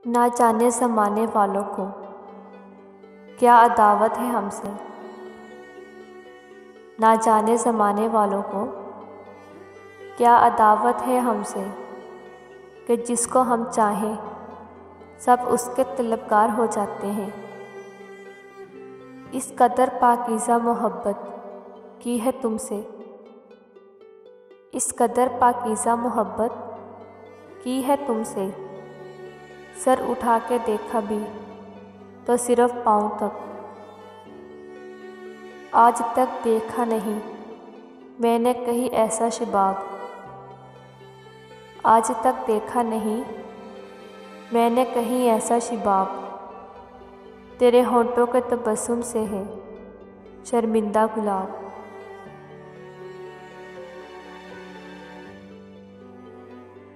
ना जाने ज़माने वालों को क्या अदावत है हमसे। ना जाने ज़माने वालों को क्या अदावत है हमसे कि जिसको हम चाहें सब उसके तलबगार हो जाते हैं। इस कदर पाकीज़ा मोहब्बत की है तुमसे, इस कदर पाकीज़ा मोहब्बत की है तुमसे। सर उठा के देखा भी तो सिर्फ पाँव तक। आज तक देखा नहीं मैंने कहीं ऐसा शबाब, आज तक देखा नहीं मैंने कहीं ऐसा शबाब। तेरे होंठों के तबस्सुम से है शर्मिंदा गुलाब।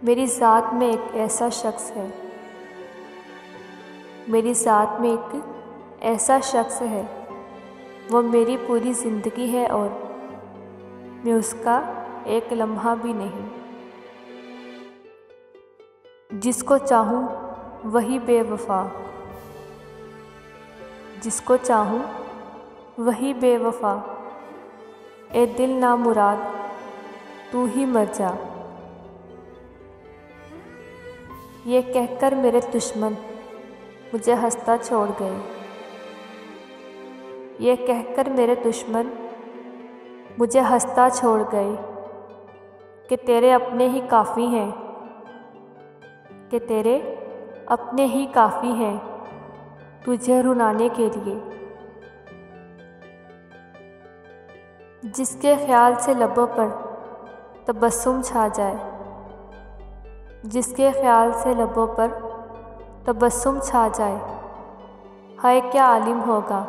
मेरी ज़ात में एक ऐसा शख्स है, मेरी ज़ात में एक ऐसा शख्स है, वो मेरी पूरी ज़िंदगी है और मैं उसका एक लम्हा भी नहीं। जिसको चाहूँ वही बेवफा, जिसको चाहूँ वही बेवफा। ए दिल ना मुराद तू ही मर जा। ये कहकर मेरे दुश्मन मुझे हंसता छोड़ गए, ये कहकर मेरे दुश्मन मुझे हंसता छोड़ गए कि तेरे अपने ही काफ़ी हैं, कि तेरे अपने ही काफ़ी हैं तुझे रुलाने के लिए। जिसके ख्याल से लबों पर तबस्सुम छा जाए, जिसके ख्याल से लबों पर तबस्सुम छा जाए। हाय क्या आलिम होगा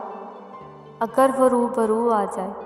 अगर वो रूबरू आ जाए।